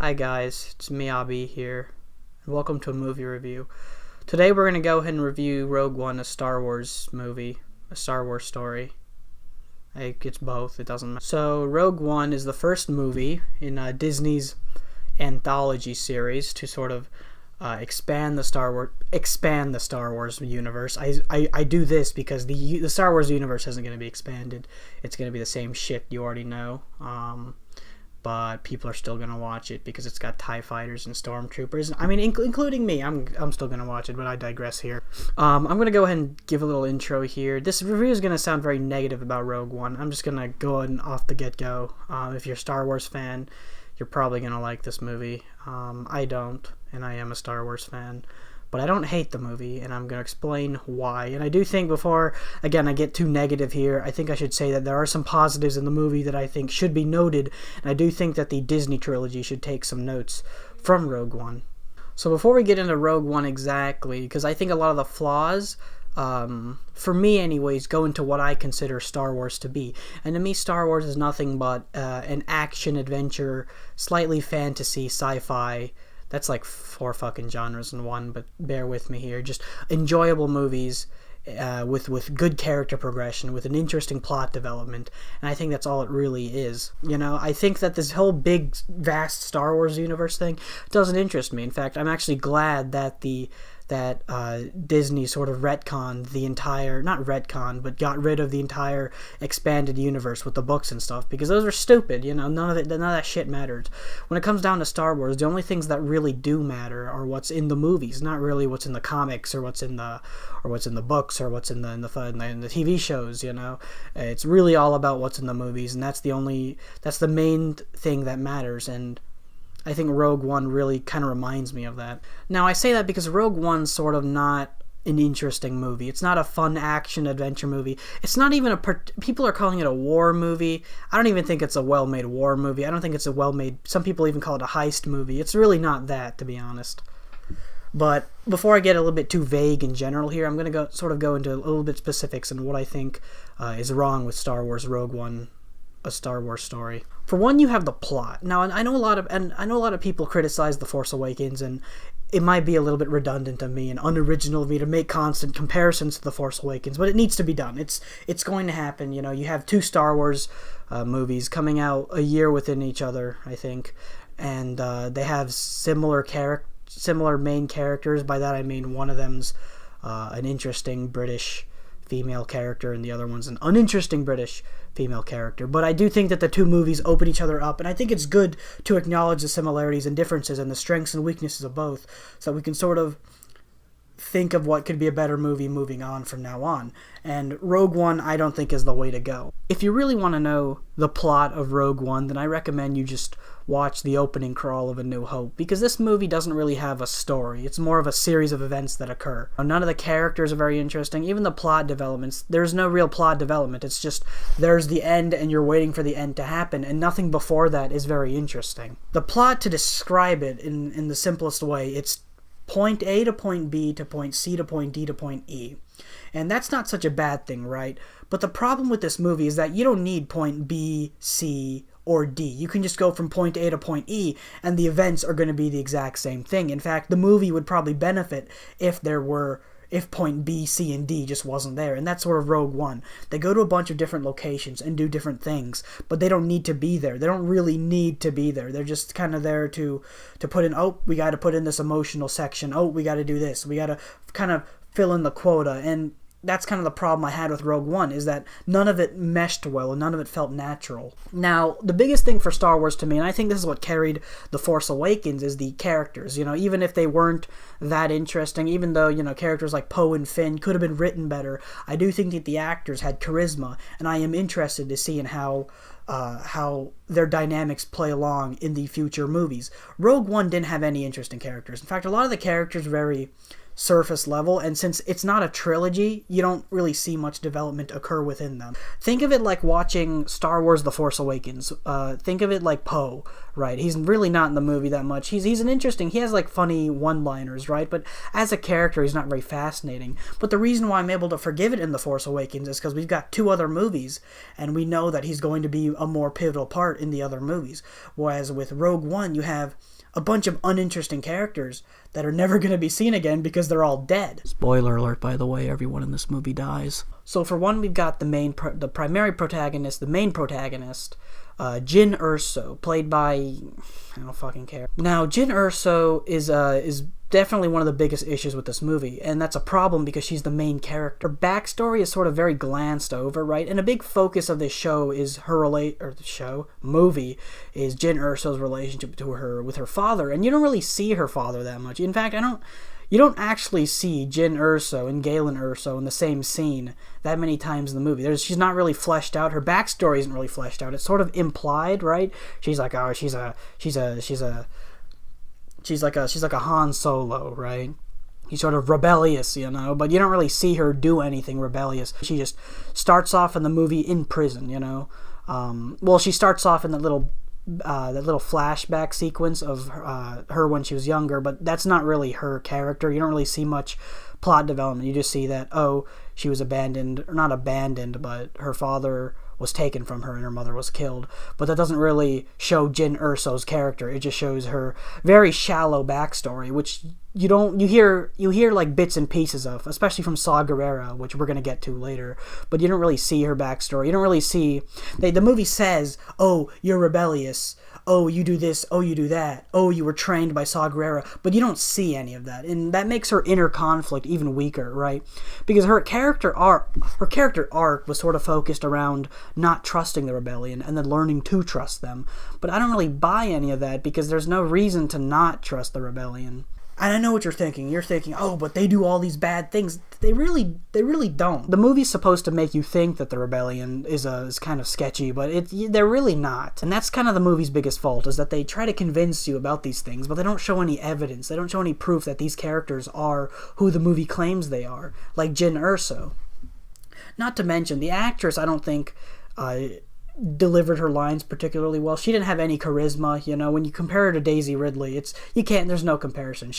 Hi guys, it's me Abhi here, and welcome to a movie review. Today we're going to go ahead and review Rogue One, a Star Wars movie, a Star Wars story. It's both, it doesn't matter. So Rogue One is the first movie in Disney's anthology series to sort of expand the Star Wars universe. I do this because the Star Wars universe isn't going to be expanded. It's going to be the same shit you already know. But people are still gonna watch it because it's got TIE fighters and stormtroopers. I mean, including me. I'm still gonna watch it, but I digress here. I'm gonna go ahead and give a little intro here. This review is gonna sound very negative about Rogue One. I'm just gonna go ahead and off the get-go. If you're a Star Wars fan, you're probably gonna like this movie. I don't, and I am a Star Wars fan. But I don't hate the movie, and I'm going to explain why. And I do think before, again, I get too negative here, I think I should say that there are some positives in the movie that I think should be noted, and I do think that the Disney trilogy should take some notes from Rogue One. So before we get into Rogue One exactly, because I think a lot of the flaws, for me anyways, go into what I consider Star Wars to be. And to me, Star Wars is nothing but an action-adventure, slightly fantasy, sci-fi. That's like 4 fucking genres in one, but bear with me here. Just enjoyable movies with good character progression, with an interesting plot development, and I think that's all it really is. You know, I think that this whole big, vast Star Wars universe thing doesn't interest me. In fact, I'm actually glad that Disney sort of retconned the entire, not retconned, but got rid of the entire expanded universe with the books and stuff, because those are stupid. You know, none of that shit matters. When it comes down to Star Wars, the only things that really do matter are what's in the movies, not really what's in the comics or what's in the books or what's in the TV shows. You know, it's really all about what's in the movies, and that's the main thing that matters. And I think Rogue One really kind of reminds me of that. Now, I say that because Rogue One's sort of not an interesting movie. It's not a fun action-adventure movie. It's not even people are calling it a war movie. I don't even think it's a well-made war movie. I don't think it's a well-made... Some people even call it a heist movie. It's really not that, to be honest. But before I get a little bit too vague in general here, I'm going to go into a little bit specifics and what I think is wrong with Star Wars Rogue One, a Star Wars story. For one, you have the plot. Now, I know a lot of people criticize The Force Awakens, and it might be a little bit redundant of me and unoriginal of me to make constant comparisons to The Force Awakens, but it needs to be done. It's going to happen. You know, you have 2 Star Wars movies coming out a year within each other, I think, and they have similar main characters. By that I mean one of them's an interesting British female character, and the other one's an uninteresting British female character. But I do think that the 2 movies open each other up, and I think it's good to acknowledge the similarities and differences and the strengths and weaknesses of both, so that we can sort of think of what could be a better movie moving on from now on. And Rogue One, I don't think, is the way to go. If you really want to know the plot of Rogue One, then I recommend you just watch the opening crawl of A New Hope, because this movie doesn't really have a story. It's more of a series of events that occur. None of the characters are very interesting. Even the plot developments, there's no real plot development. It's just there's the end and you're waiting for the end to happen, and nothing before that is very interesting. The plot, to describe it in the simplest way, it's point A to point B to point C to point D to point E. And that's not such a bad thing, right? But the problem with this movie is that you don't need point B, C, or D. You can just go from point A to point E, and the events are going to be the exact same thing. In fact, the movie would probably benefit if point B, C, and D just wasn't there. And that's sort of Rogue One. They go to a bunch of different locations and do different things, but they don't need to be there. They don't really need to be there. They're just kind of there to put in, oh, we got to put in this emotional section. Oh, we got to do this. We got to kind of fill in the quota. And that's kind of the problem I had with Rogue One, is that none of it meshed well and none of it felt natural. Now, the biggest thing for Star Wars to me, and I think this is what carried The Force Awakens, is the characters. You know, even if they weren't that interesting, even though, you know, characters like Poe and Finn could have been written better, I do think that the actors had charisma, and I am interested to see in how their dynamics play along in the future movies. Rogue One didn't have any interesting characters. In fact, a lot of the characters were very surface level, and since it's not a trilogy, you don't really see much development occur within them. Think of it like watching Star Wars The Force Awakens. Think of it like Poe, right? He's really not in the movie that much. He's an interesting, he has like funny one-liners, right? But as a character, he's not very fascinating. But the reason why I'm able to forgive it in The Force Awakens is because we've got 2 other movies, and we know that he's going to be a more pivotal part in the other movies. Whereas with Rogue One, you have a bunch of uninteresting characters that are never going to be seen again because they're all dead. Spoiler alert, by the way, everyone in this movie dies. So for one, we've got the main Jyn Erso, played by, I don't fucking care. Now, Jyn Erso is definitely one of the biggest issues with this movie, and that's a problem because she's the main character. Her backstory is sort of very glanced over, right? And a big focus of this show is movie is Jyn Erso's relationship with her father, and you don't really see her father that much. In fact, you don't actually see Jyn Erso and Galen Erso in the same scene that many times in the movie. She's not really fleshed out. Her backstory isn't really fleshed out. It's sort of implied, right? She's like, oh, she's like a Han Solo, right? He's sort of rebellious, but you don't really see her do anything rebellious. She just starts off in the movie in prison, she starts off in that little flashback sequence of her when she was younger, but that's not really her character. You don't really see much plot development. You just see that, she was abandoned, or not abandoned, but her father was taken from her and her mother was killed. But that doesn't really show Jyn Erso's character. It just shows her very shallow backstory, which you hear like bits and pieces of, especially from Saw Gerrera, which we're going to get to later. But you don't really see her backstory. You don't really see, the movie says, oh, you're rebellious, oh, you do this, oh, you do that, oh, you were trained by Saw Gerrera, but you don't see any of that, and that makes her inner conflict even weaker, right? Because her character arc was sort of focused around not trusting the rebellion and then learning to trust them, but I don't really buy any of that because there's no reason to not trust the rebellion. And I know what you're thinking. You're thinking, oh, but they do all these bad things. They really don't. The movie's supposed to make you think that the rebellion is kind of sketchy, but they're really not. And that's kind of the movie's biggest fault, is that they try to convince you about these things, but they don't show any evidence. They don't show any proof that these characters are who the movie claims they are, like Jyn Erso. Not to mention, the actress, I don't think, delivered her lines particularly well. She didn't have any charisma, when you compare her to Daisy Ridley, there's no comparison.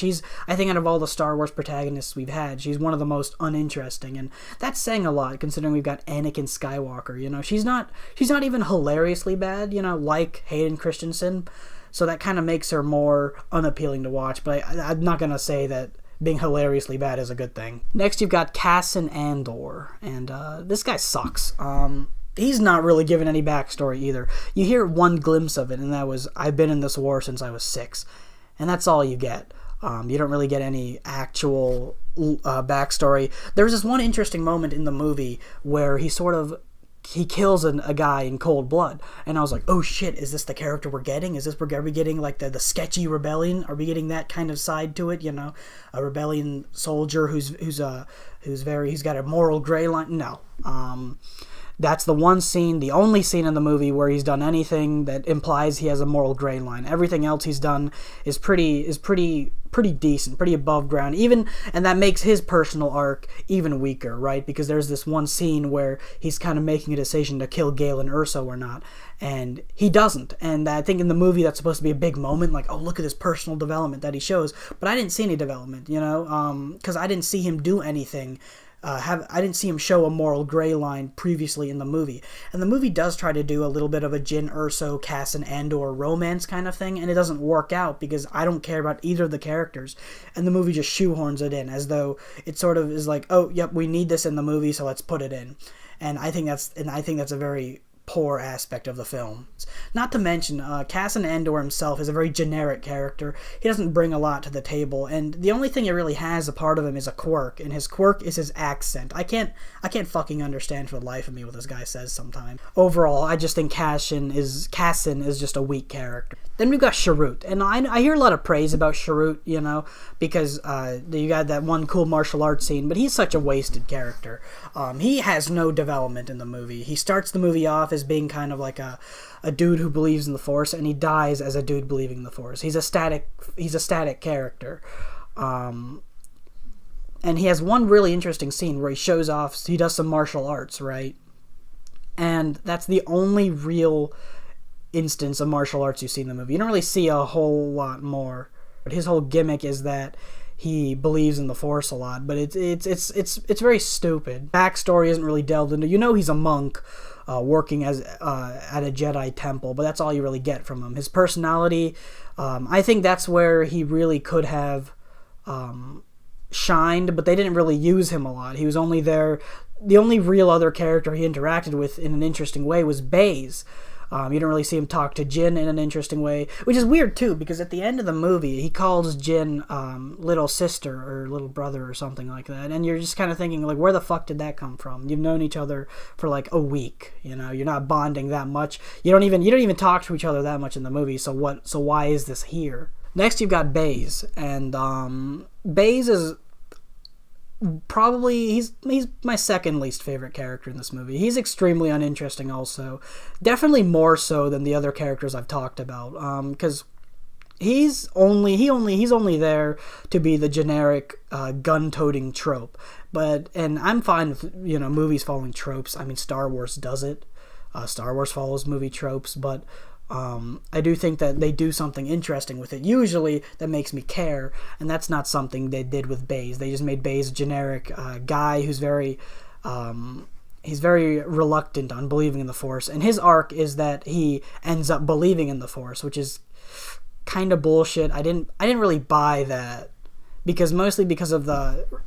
I think out of all the Star Wars protagonists we've had, she's one of the most uninteresting, and that's saying a lot considering we've got Anakin Skywalker, she's not even hilariously bad, like Hayden Christensen, so that kind of makes her more unappealing to watch, but I'm not gonna say that being hilariously bad is a good thing. Next, you've got Cassian Andor, and this guy sucks. He's not really given any backstory either. You hear one glimpse of it, and that was, I've been in this war since I was 6. And that's all you get. You don't really get any actual backstory. There's this one interesting moment in the movie where he kills a guy in cold blood. And I was like, oh shit, is this the character we're getting? Are we getting like the sketchy rebellion? Are we getting that kind of side to it? A rebellion soldier who's got a moral gray line? No. That's the only scene in the movie where he's done anything that implies he has a moral gray line. Everything else he's done is pretty decent, pretty above ground. And that makes his personal arc even weaker, right? Because there's this one scene where he's kind of making a decision to kill Galen Erso or not, and he doesn't. And I think in the movie that's supposed to be a big moment, like, oh, look at this personal development that he shows. But I didn't see any development, because I didn't see him do anything. I didn't see him show a moral gray line previously in the movie. And the movie does try to do a little bit of a Jyn Erso, Cassian Andor romance kind of thing, and it doesn't work out because I don't care about either of the characters. And the movie just shoehorns it in as though it sort of is like, oh, yep, we need this in the movie, so let's put it in. And I think that's a very poor aspect of the film. Not to mention, Cassian Andor himself is a very generic character. He doesn't bring a lot to the table, and the only thing he really has a part of him is a quirk, and his quirk is his accent. I can't fucking understand for the life of me what this guy says sometimes. Overall, I just think Cassian is just a weak character. Then we've got Chirrut, and I hear a lot of praise about Chirrut, because you got that one cool martial arts scene, but he's such a wasted character. He has no development in the movie. He starts the movie off as being kind of like a dude who believes in the Force, and he dies as a dude believing in the Force. He's a static character. And he has one really interesting scene where he does some martial arts, right? And that's the only real instance of martial arts you see in the movie. You don't really see a whole lot more. But his whole gimmick is that he believes in the Force a lot, but it's very stupid. Backstory isn't really delved into. He's a monk working as at a Jedi temple, but that's all you really get from him. His personality, I think that's where he really could have shined, but they didn't really use him a lot. He was only there. The only real other character he interacted with in an interesting way was Baze. You don't really see him talk to Jin in an interesting way, which is weird too, because at the end of the movie, he calls Jin little sister or little brother or something like that, and you're just kind of thinking, like, where the fuck did that come from? You've known each other for like a week, you're not bonding that much. You don't even talk to each other that much in the movie. So why is this here? Next, you've got Baze, and Baze is probably he's my second least favorite character in this movie. He's extremely uninteresting also, definitely more so than the other characters I've talked about, because he's only there to be the generic gun-toting trope. And I'm fine with movies following tropes. I mean, Star Wars does it. Star Wars follows movie tropes, but I do think that they do something interesting with it, usually, that makes me care, and that's not something they did with Baze. They just made Baze a generic guy who's he's very reluctant on believing in the Force, and his arc is that he ends up believing in the Force, which is kind of bullshit. I didn't really buy that, mostly because of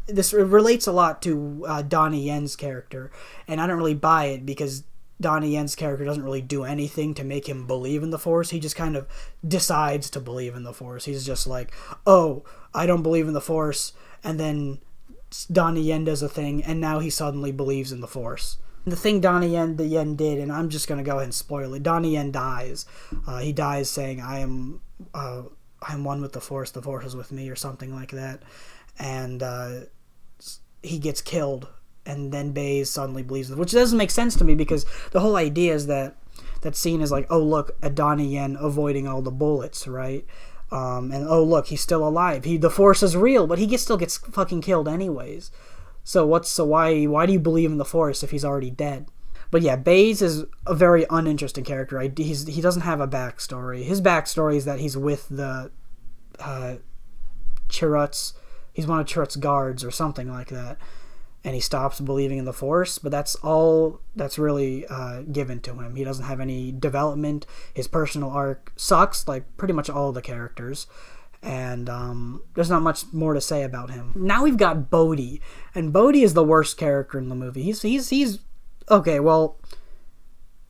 this relates a lot to Donnie Yen's character, and I don't really buy it because Donnie Yen's character doesn't really do anything to make him believe in the Force. He just kind of decides to believe in the Force. He's just like, oh, I don't believe in the Force, and then Donnie Yen does a thing, and now he suddenly believes in the Force. The thing Donnie Yen did, and I'm just going to go ahead and spoil it, Donnie Yen dies. He dies saying, I am one with the Force is with me, or something like that. And he gets killed. And then Baze suddenly believes it, which doesn't make sense to me, because the whole idea is that scene is like, oh, look at Donnie Yen avoiding all the bullets, right? And oh, look, he's still alive. The Force is real, but he still gets fucking killed anyways. So why do you believe in the Force if he's already dead? But yeah, Baze is a very uninteresting character. He doesn't have a backstory. His backstory is that he's with the Chirrut's. He's one of Chirrut's guards or something like that. And he stops believing in the Force, but that's all that's really given to him. He doesn't have any development. His personal arc sucks, like pretty much all the characters, and there's not much more to say about him. Now we've got Bodhi, and Bodhi is the worst character in the movie. He's okay, well,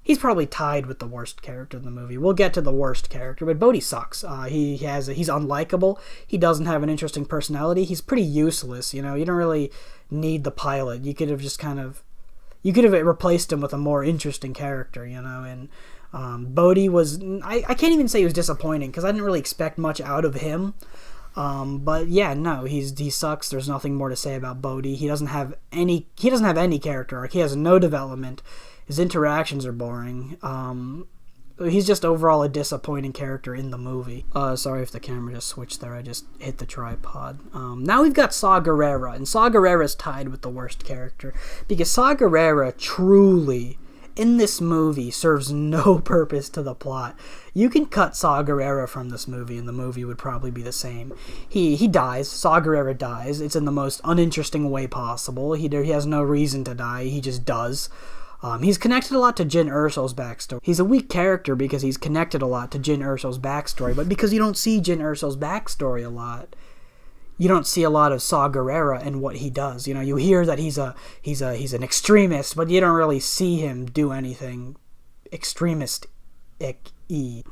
he's probably tied with the worst character in the movie. We'll get to the worst character, but Bodhi sucks. He's unlikable. He doesn't have an interesting personality. He's pretty useless, You don't really need the pilot. You could have replaced him with a more interesting character, and Bodhi was, I can't even say he was disappointing, because I didn't really expect much out of him. But yeah, no, he sucks. There's nothing more to say about Bodhi. He doesn't have any character arc. He has no development. His interactions are boring. He's just overall a disappointing character in the movie. Sorry if the camera just switched there. I just hit the tripod. Now we've got Saw Gerrera, and Saw Gerrera's tied with the worst character, because Saw Gerrera truly, in this movie, serves no purpose to the plot. You can cut Saw Gerrera from this movie, and the movie would probably be the same. He dies. Saw Gerrera dies. It's in the most uninteresting way possible. He has no reason to die. He just does. He's connected a lot to Jyn Erso's backstory. He's a weak character because he's connected a lot to Jyn Erso's backstory, but because you don't see Jyn Erso's backstory a lot, you don't see a lot of Saw Gerrera and what he does. You hear that he's an extremist, but you don't really see him do anything extremist-y. He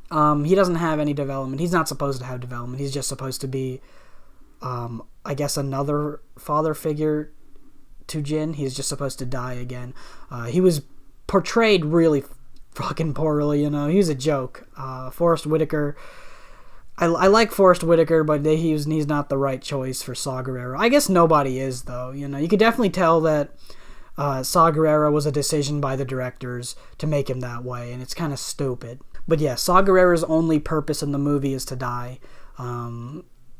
doesn't have any development. He's not supposed to have development. He's just supposed to be, I guess, another father figure to Jyn. He's just supposed to die again. He was portrayed really fucking poorly, He was a joke. Forrest Whitaker, I like Forrest Whitaker, but he's not the right choice for Saw Gerrera. I guess nobody is, though. You could definitely tell that Saw Gerrera was a decision by the directors to make him that way, and it's kind of stupid. But yeah, Saw Gerrera's only purpose in the movie is to die.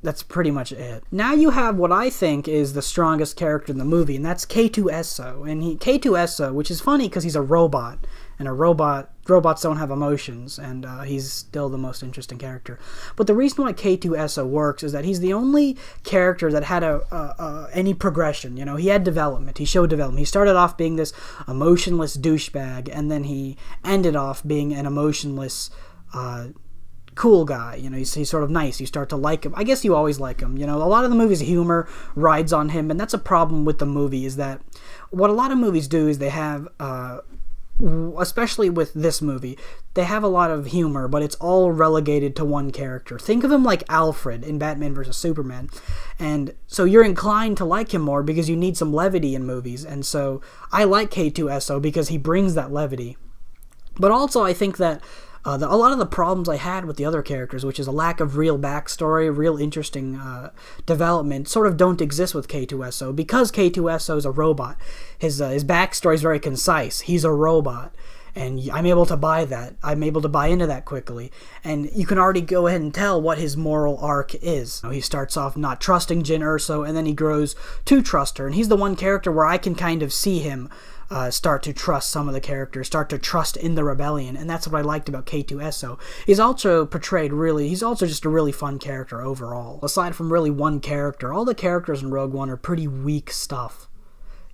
That's pretty much it. Now you have what I think is the strongest character in the movie, and that's K2SO. And K2SO, which is funny because he's a robot, and robots don't have emotions, and he's still the most interesting character. But the reason why K2SO works is that he's the only character that had any progression. He had development. He showed development. He started off being this emotionless douchebag, and then he ended off being an emotionless cool guy. He's sort of nice. You start to like him. I guess you always like him. A lot of the movie's humor rides on him, and that's a problem with the movie, is that what a lot of movies do is they have, especially with this movie, they have a lot of humor, but it's all relegated to one character. Think of him like Alfred in Batman vs. Superman. And so you're inclined to like him more because you need some levity in movies. And so I like K2SO because he brings that levity. But also I think that a lot of the problems I had with the other characters, which is a lack of real backstory, real interesting development, sort of don't exist with K2SO because K2SO is a robot. His backstory is very concise. He's a robot, and I'm able to buy that. I'm able to buy into that quickly, and you can already go ahead and tell what his moral arc is. He starts off not trusting Jyn Erso, and then he grows to trust her, and he's the one character where I can kind of see him start to trust some of the characters, start to trust in the rebellion, and that's what I liked about K2SO. He's also just a really fun character overall. Aside from really one character, all the characters in Rogue One are pretty weak stuff.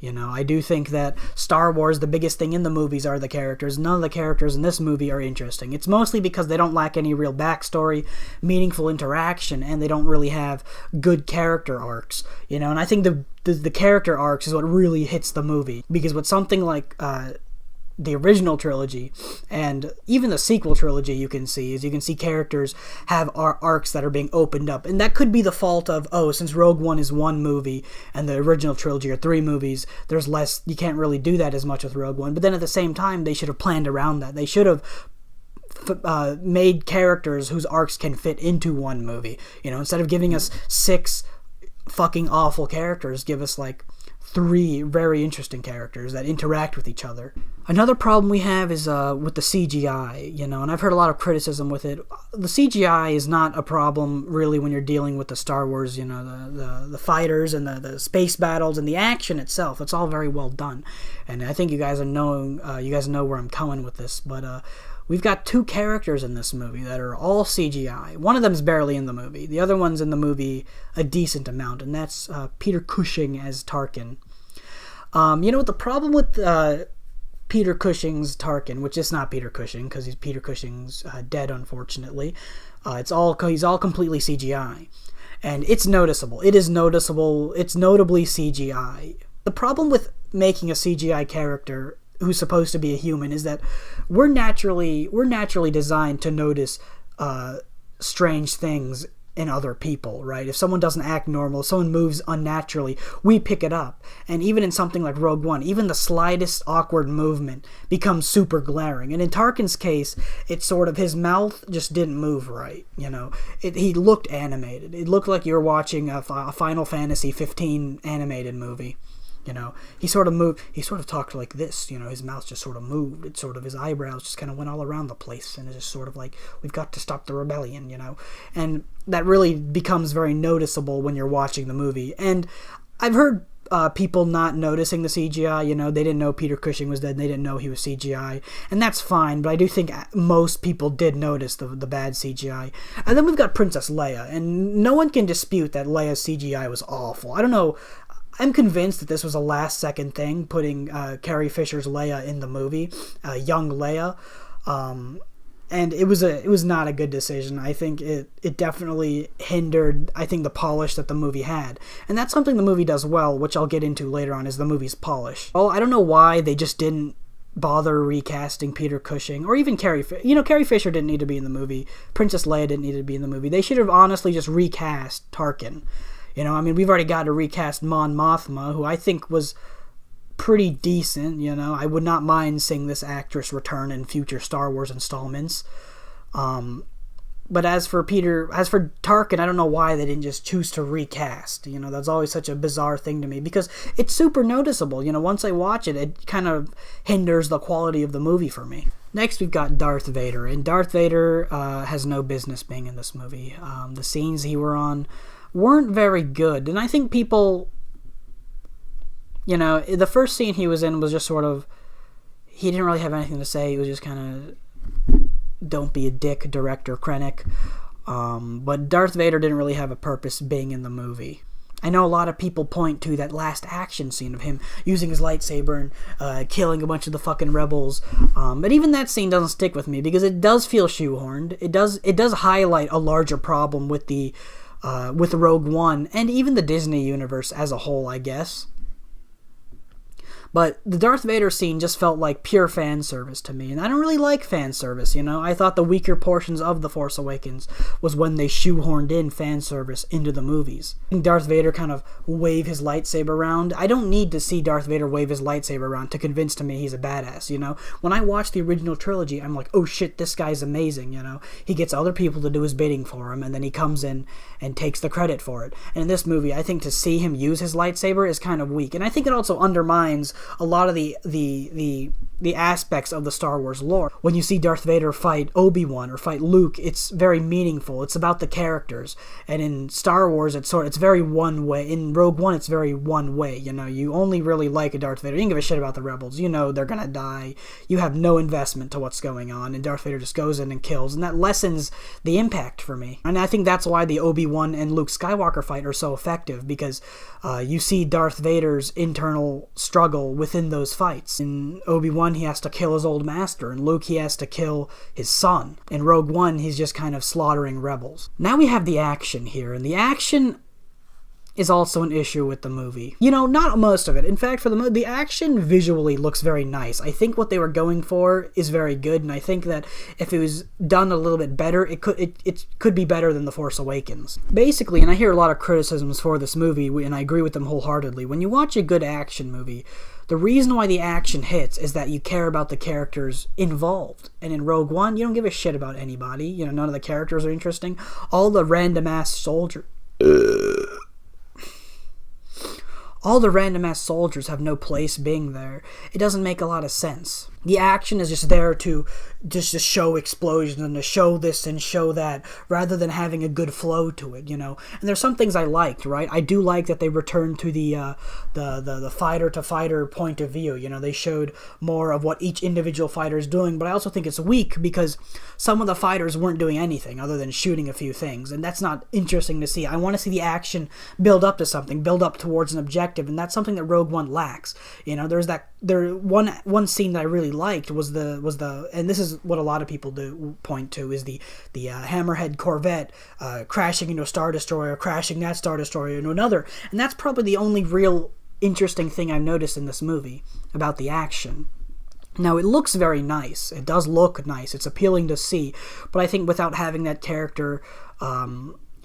I do think that Star Wars, the biggest thing in the movies are the characters. None of the characters in this movie are interesting. It's mostly because they don't lack any real backstory, meaningful interaction, and they don't really have good character arcs. And I think the character arcs is what really hits the movie. Because with something like the original trilogy and even the sequel trilogy, you can see characters have arcs that are being opened up, and that could be the fault of, since Rogue One is one movie and the original trilogy are 3 movies, there's less, you can't really do that as much with Rogue One. But then at the same time, they should have planned around that. They should have made characters whose arcs can fit into one movie. Instead of giving us 6 fucking awful characters, give us like 3 very interesting characters that interact with each other. Another problem we have is with the CGI, and I've heard a lot of criticism with it. The CGI is not a problem really when you're dealing with the Star Wars, the fighters and the space battles and the action itself. It's all very well done, and I think you guys know where I'm coming with this. But we've got 2 characters in this movie that are all CGI. One of them's barely in the movie. The other one's in the movie a decent amount, and that's Peter Cushing as Tarkin. What the problem with Peter Cushing's Tarkin, which is not Peter Cushing, because Peter Cushing's dead, unfortunately. He's all completely CGI, and it's noticeable. It is noticeable. It's notably CGI. The problem with making a CGI character who's supposed to be a human is that we're naturally designed to notice strange things in other people, right? If someone doesn't act normal, if someone moves unnaturally, we pick it up. And even in something like Rogue One, even the slightest awkward movement becomes super glaring. And in Tarkin's case, it's sort of, his mouth just didn't move right, he looked animated. It looked like you were watching a Final Fantasy 15 animated movie. He sort of moved, he sort of talked like this, his mouth just sort of moved. It sort of, his eyebrows just kind of went all around the place, and it's just sort of like, we've got to stop the rebellion, and that really becomes very noticeable when you're watching the movie. And I've heard people not noticing the CGI, they didn't know Peter Cushing was dead, and they didn't know he was CGI, and that's fine, but I do think most people did notice the bad CGI. And then we've got Princess Leia, and no one can dispute that Leia's CGI was awful. I don't know, I'm convinced that this was a last-second thing, putting Carrie Fisher's Leia in the movie, young Leia, and it was not a good decision. I think it definitely hindered, the polish that the movie had, and that's something the movie does well, which I'll get into later on, is the movie's polish. Well, I don't know why they just didn't bother recasting Peter Cushing, or even Carrie Fisher. Carrie Fisher didn't need to be in the movie. Princess Leia didn't need to be in the movie. They should have honestly just recast Tarkin. We've already got to recast Mon Mothma, who I think was pretty decent. I would not mind seeing this actress return in future Star Wars installments. But as for Tarkin, I don't know why they didn't just choose to recast. That's always such a bizarre thing to me, because it's super noticeable. Once I watch it, it kind of hinders the quality of the movie for me. Next, we've got Darth Vader, and Darth Vader has no business being in this movie. The scenes he were on weren't very good. And I think people, the first scene he was in was just sort of, he didn't really have anything to say. It was just kind of, don't be a dick, director Krennic. But Darth Vader didn't really have a purpose being in the movie. I know a lot of people point to that last action scene of him using his lightsaber and killing a bunch of the fucking rebels. But even that scene doesn't stick with me because it does feel shoehorned. It does highlight a larger problem with with Rogue One and even the Disney universe as a whole, I guess. But the Darth Vader scene just felt like pure fan service to me, and I don't really like fan service, I thought the weaker portions of The Force Awakens was when they shoehorned in fan service into the movies. Darth Vader kind of wave his lightsaber around. I don't need to see Darth Vader wave his lightsaber around to convince me he's a badass, When I watch the original trilogy, I'm like, oh shit, this guy's amazing, He gets other people to do his bidding for him, and then he comes in and takes the credit for it. And in this movie, I think to see him use his lightsaber is kind of weak, and I think it also undermines a lot of the aspects of the Star Wars lore. When you see Darth Vader fight Obi-Wan or fight Luke, it's very meaningful. It's about the characters. And in Star Wars, it's very one way. In Rogue One, it's very one way. You only really like a Darth Vader. You don't give a shit about the rebels. They're gonna die. You have no investment to what's going on, and Darth Vader just goes in and kills, and that lessens the impact for me. And I think that's why the Obi-Wan and Luke Skywalker fight are so effective, because you see Darth Vader's internal struggle within those fights. In Obi-Wan, he has to kill his old master. In Luke, he has to kill his son. In Rogue One, he's just kind of slaughtering rebels. Now we have the action here, and the action is also an issue with the movie. Not most of it. In fact, for the action visually looks very nice. I think what they were going for is very good, and I think that if it was done a little bit better, it could be better than The Force Awakens. Basically, and I hear a lot of criticisms for this movie, and I agree with them wholeheartedly, when you watch a good action movie, the reason why the action hits is that you care about the characters involved. And in Rogue One, you don't give a shit about anybody. None of the characters are interesting. All the random-ass soldiers have no place being there. It doesn't make a lot of sense. The action is just there to show explosions and to show this and show that, rather than having a good flow to it, And there's some things I liked, right? I do like that they returned to the fighter-to-fighter point of view. They showed more of what each individual fighter is doing, but I also think it's weak because some of the fighters weren't doing anything other than shooting a few things, and that's not interesting to see. I want to see the action build up to something, build up towards an objective, and that's something that Rogue One lacks. There's one scene that I really liked was the and this is what a lot of people do point to, is the Hammerhead Corvette crashing into a Star Destroyer, crashing that Star Destroyer into another, and that's probably the only real interesting thing I've noticed in this movie about the action. Now, it looks very nice. It does look nice. It's appealing to see, but I think without having that character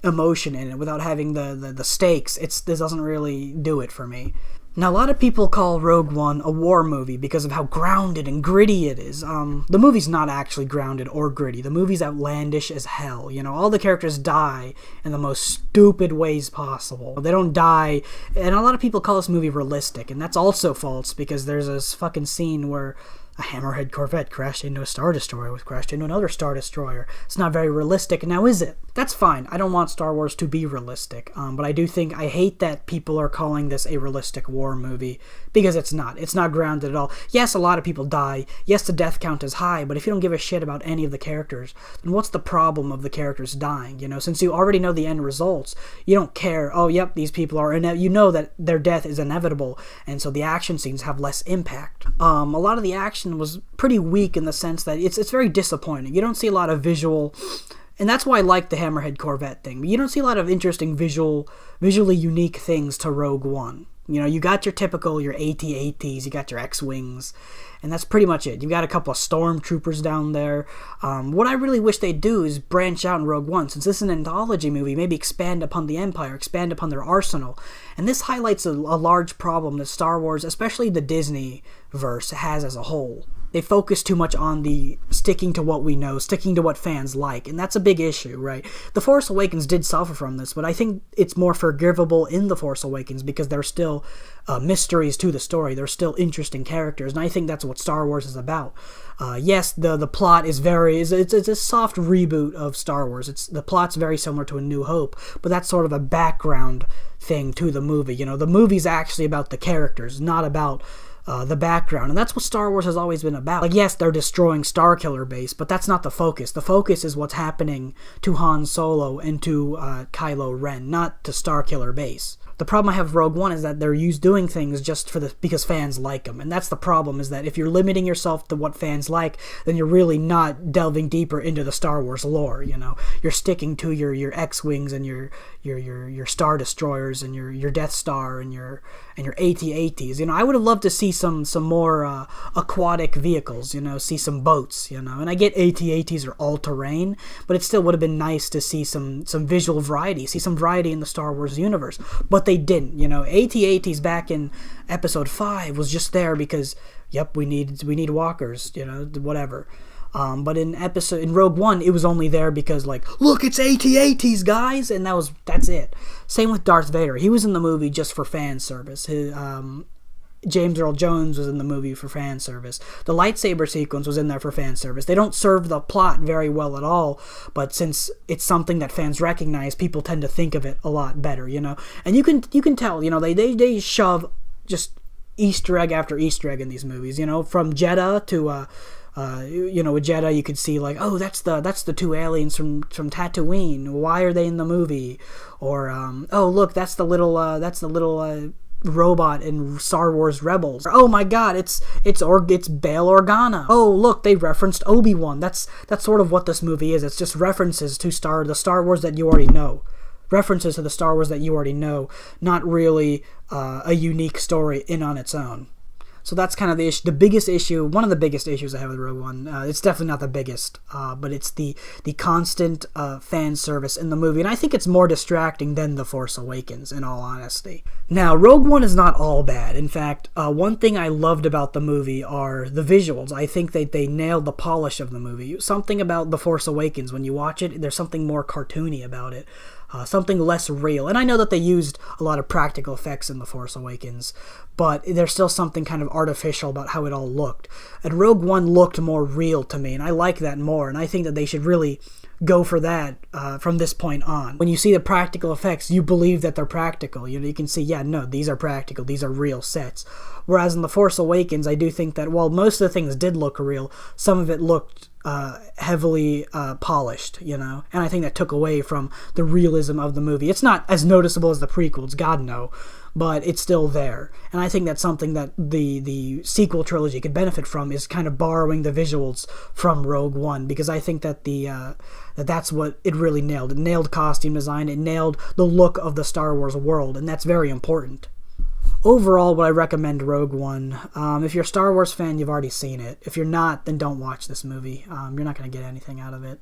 emotion in it, without having the stakes, this doesn't really do it for me. Now, a lot of people call Rogue One a war movie because of how grounded and gritty it is. The movie's not actually grounded or gritty. The movie's outlandish as hell. All the characters die in the most stupid ways possible. They don't die, and a lot of people call this movie realistic, and that's also false, because there's this fucking scene where a Hammerhead Corvette crashed into a Star Destroyer, which crashed into another Star Destroyer. It's not very realistic, now is it? That's fine. I don't want Star Wars to be realistic, but I hate that people are calling this a realistic war movie, because it's not. It's not grounded at all. Yes, a lot of people die. Yes, the death count is high, but if you don't give a shit about any of the characters, then what's the problem of the characters dying? Since you already know the end results, you don't care. Oh, yep, these people are, you know that their death is inevitable, and so the action scenes have less impact. A lot of the action was pretty weak in the sense that it's very disappointing. You don't see a lot of visual, and that's why I like the Hammerhead Corvette thing. You don't see a lot of interesting visually unique things to Rogue One. You got your typical, your AT-ATs, you got your X-Wings, and that's pretty much it. You got a couple of stormtroopers down there. What I really wish they'd do is branch out in Rogue One. Since this is an anthology movie, maybe expand upon the Empire, expand upon their arsenal. And this highlights a large problem that Star Wars, especially the Disney verse, has as a whole. They focus too much on the sticking to what we know, sticking to what fans like, and that's a big issue, right? The Force Awakens did suffer from this, but I think it's more forgivable in The Force Awakens because there's still mysteries to the story. There's still interesting characters, and I think that's what Star Wars is about. Yes, the plot is it's a soft reboot of Star Wars. The plot's very similar to A New Hope, but that's sort of a background thing to the movie. You know, the movie's actually about the characters, not about the background, and that's what Star Wars has always been about. Like, yes, they're destroying Starkiller Base, but that's not the focus. The focus is what's happening to Han Solo and to Kylo Ren, not to Starkiller Base. The problem I have with Rogue One is that they're doing things just because fans like them, and that's the problem, is that if you're limiting yourself to what fans like, then you're really not delving deeper into the Star Wars lore, you know? You're sticking to your X-Wings and your Star Destroyers and your Death Star and your AT-ATs. You know, I would have loved to see some more aquatic vehicles, you know, see some boats, you know? And I get AT-ATs are all-terrain, but it still would have been nice to see some visual variety, see some variety in the Star Wars universe. But they didn't, you know. AT-ATs back in Episode 5 was just there because, yep, we need walkers, you know, whatever. But in Rogue One, it was only there because, like, look, it's AT-ATs, guys, and that's it. Same with Darth Vader. He was in the movie just for fan service. James Earl Jones was in the movie for fan service. The lightsaber sequence was in there for fan service. They don't serve the plot very well at all, but since it's something that fans recognize, people tend to think of it a lot better, you know. And you can tell, you know, they shove just Easter egg after Easter egg in these movies, you know, from Jeddah to you know, with Jeddah, you could see, like, oh, that's the two aliens from Tatooine. Why are they in the movie? Or oh, look, that's the little robot in Star Wars Rebels. Oh my God, it's Bail Organa. Oh, look, they referenced Obi-Wan. That's sort of what this movie is. It's just references to the Star Wars that you already know. References to the Star Wars that you already know, not really a unique story in on its own. So that's kind of the issue. The biggest issue, one of the biggest issues I have with Rogue One, it's definitely not the biggest, but it's the constant fan service in the movie, and I think it's more distracting than The Force Awakens, in all honesty. Now, Rogue One is not all bad. In fact, one thing I loved about the movie are the visuals. I think they nailed the polish of the movie. Something about The Force Awakens, when you watch it, there's something more cartoony about it. Something less real. And I know that they used a lot of practical effects in The Force Awakens, but there's still something kind of artificial about how it all looked. And Rogue One looked more real to me, and I like that more, and I think that they should really go for that from this point on. When you see the practical effects, you believe that they're practical. You know, you can see, yeah, no, these are practical, these are real sets. Whereas in The Force Awakens, I do think that while most of the things did look real, some of it looked heavily polished, you know, and I think that took away from the realism of the movie. It's not as noticeable as the prequels, God no, but it's still there, and I think that's something that the sequel trilogy could benefit from, is kind of borrowing the visuals from Rogue One, because I think that that's what it really nailed. It nailed costume design, it nailed the look of the Star Wars world, and that's very important. Overall, would I recommend Rogue One? If you're a Star Wars fan, you've already seen it. If you're not, then don't watch this movie. You're not going to get anything out of it.